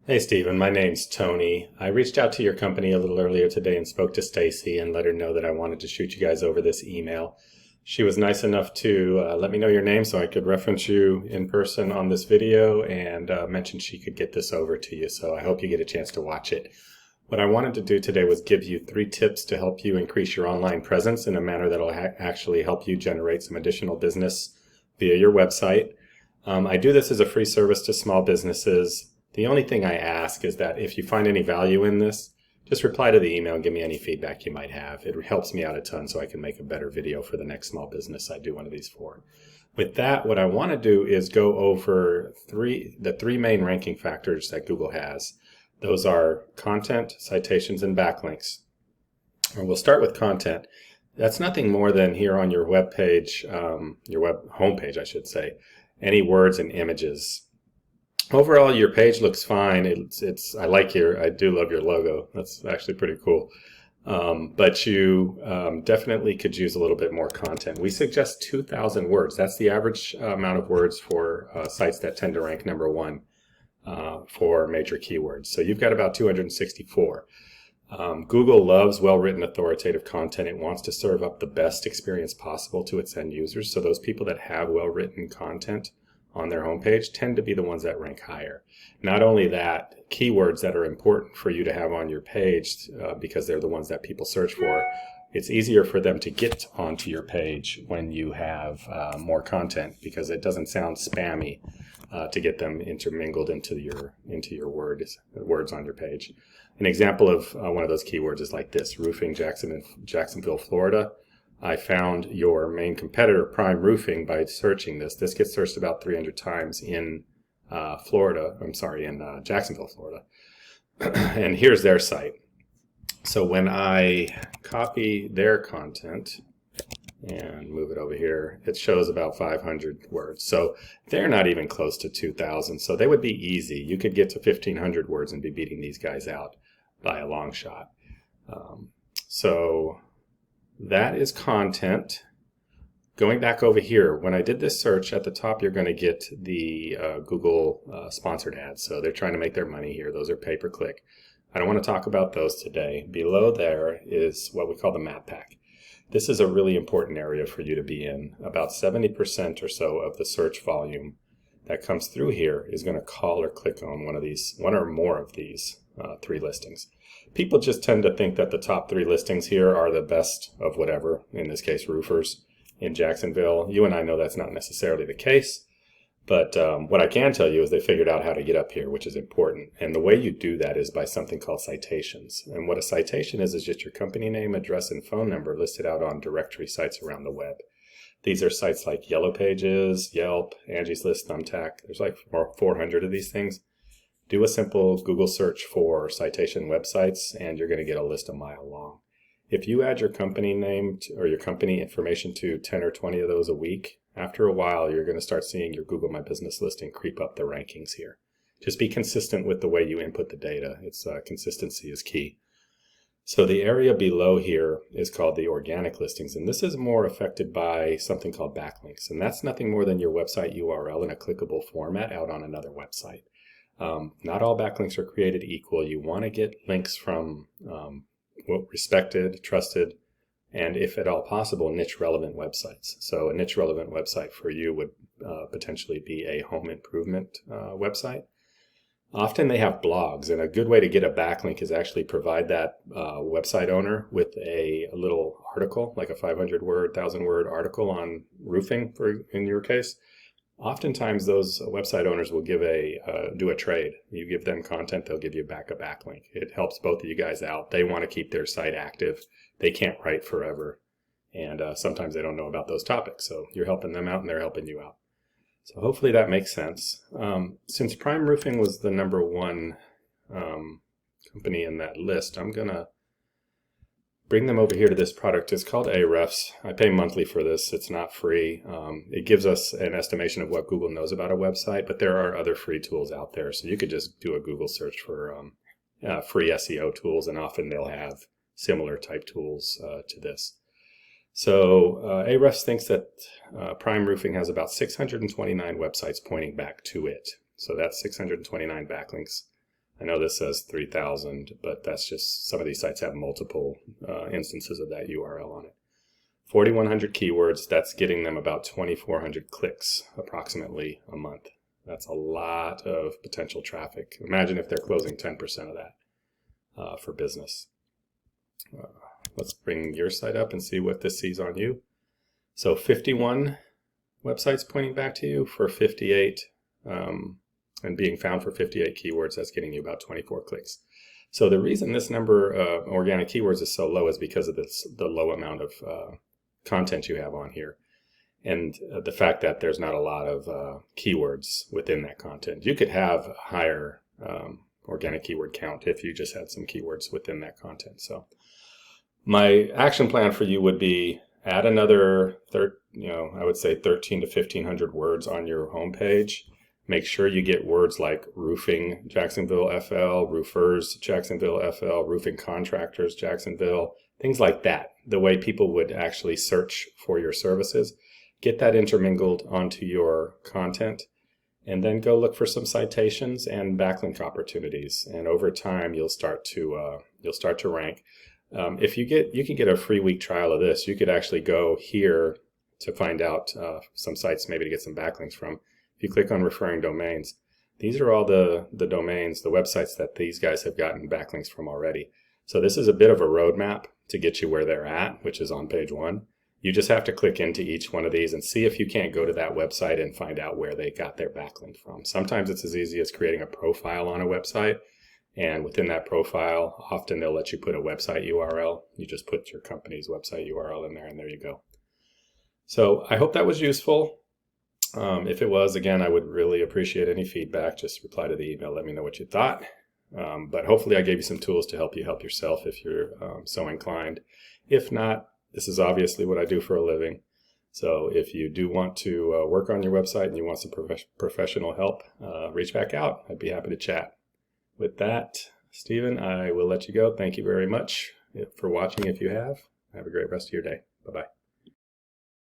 Hey Stephen, my name's Tony. I reached out to your company a little earlier today and spoke to Stacy and let her know that I wanted to shoot you guys over this email. She was nice enough to let me know your name so I could reference you in person on this video and mentioned she could get this over to you. So I hope you get a chance to watch it. What I wanted to do today was give you 3 tips to help you increase your online presence in a manner that will actually help you generate some additional business via your website. I do this as a free service to small businesses. The only thing I ask is that if you find any value in this, just reply to the email and give me any feedback you might have. It helps me out a ton so I can make a better video for the next small business I do one of these for. With that, what I want to do is go over the three main ranking factors that Google has. Those are content, citations, and backlinks. And we'll start with content. That's nothing more than here on your web page, your web homepage, I should say, any words and images. Overall, your page looks fine. I do love your logo. That's actually pretty cool. But you definitely could use a little bit more content. We suggest 2,000 words. That's the average amount of words for sites that tend to rank number one for major keywords. So you've got about 264. Google loves well-written authoritative content. It wants to serve up the best experience possible to its end users. So those people that have well-written content on their homepage tend to be the ones that rank higher. Not only that, keywords that are important for you to have on your page because they're the ones that people search for, it's easier for them to get onto your page when you have more content because it doesn't sound spammy to get them intermingled into your words on your page. An example of one of those keywords is like this: roofing, Jacksonville, Florida. I found your main competitor, Prime Roofing, by searching this. This gets searched about 300 times in Jacksonville, Florida. And here's their site. So when I copy their content and move it over here, it shows about 500 words. So they're not even close to 2,000. So they would be easy. You could get to 1,500 words and be beating these guys out by a long shot. So that is content. Going back over here, when I did this search, at the top you're going to get the Google sponsored ads. So they're trying to make their money here. Those are pay-per-click. I don't want to talk about those today. Below there is what we call the map pack. This is a really important area for you to be in. About 70% or so of the search volume that comes through here is going to call or click on one or more of these 3 listings. People just tend to think that the top 3 listings here are the best of whatever, in this case roofers in Jacksonville. You and I know that's not necessarily the case, but what I can tell you is they figured out how to get up here, which is important. And the way you do that is by something called citations. And what a citation is just your company name, address, and phone number listed out on directory sites around the web. These are sites like Yellow Pages, Yelp, Angie's List, Thumbtack. There's like 400 of these things. Do a simple Google search for citation websites and you're going to get a list a mile long. If you add your company name or your company information to 10 or 20 of those a week, after a while you're going to start seeing your Google My Business listing creep up the rankings here. Just be consistent with the way you input the data. Consistency is key. So the area below here is called the organic listings, and this is more affected by something called backlinks, and that's nothing more than your website URL in a clickable format out on another website. Not all backlinks are created equal. You want to get links from respected, trusted, and if at all possible, niche relevant websites. So a niche relevant website for you would potentially be a home improvement website. Often they have blogs, and a good way to get a backlink is actually provide that website owner with a little article, like a 500-word, 1,000-word article on roofing, in your case. Oftentimes those website owners will do a trade. You give them content, they'll give you back a backlink. It helps both of you guys out. They want to keep their site active. They can't write forever, and sometimes they don't know about those topics. So you're helping them out and they're helping you out. So hopefully that makes sense. Since Prime Roofing was the number 1 company in that list, I'm going to bring them over here to this product. It's called Ahrefs. I pay monthly for this. It's not free. It gives us an estimation of what Google knows about a website, but there are other free tools out there. So you could just do a Google search for free SEO tools, and often they'll have similar type tools to this. So Ahrefs thinks that Prime Roofing has about 629 websites pointing back to it. So that's 629 backlinks I know this says 3,000, but that's just some of these sites have multiple instances of that URL on it. 4,100 keywords, that's getting them about 2,400 clicks approximately a month. That's a lot of potential traffic. Imagine if they're closing 10% of that for business. Let's bring your site up and see what this sees on you. So 51 websites pointing back to you for 58, and being found for 58 keywords, that's getting you about 24 clicks. So the reason this number of organic keywords is so low is because of the low amount of content you have on here, and the fact that there's not a lot of keywords within that content. You could have a higher organic keyword count if you just had some keywords within that content. So my action plan for you would be add another, I would say 13 to 1,500 words on your homepage. Make sure you get words like roofing Jacksonville FL, roofers Jacksonville FL, roofing contractors Jacksonville, things like that. The way people would actually search for your services. Get that intermingled onto your content, and then go look for some citations and backlink opportunities. And over time, you'll start to rank. If you can get a free week trial of this, you could actually go here to find out some sites maybe to get some backlinks from. If you click on referring domains, these are all the domains, the websites that these guys have gotten backlinks from already. So this is a bit of a roadmap to get you where they're at, which is on page 1. You just have to click into each one of these and see if you can't go to that website and find out where they got their backlink from. Sometimes it's as easy as creating a profile on a website, and within that profile, often they'll let you put a website URL. You just put your company's website URL in there, and there you go. So I hope that was useful. If it was, again, I would really appreciate any feedback. Just reply to the email, let me know what you thought. But hopefully I gave you some tools to help you help yourself if you're so inclined. If not, this is obviously what I do for a living. So if you do want to work on your website and you want some professional help, reach back out. I'd be happy to chat. With that, Stephen, I will let you go. Thank you very much for watching if you have. Have a great rest of your day. Bye-bye.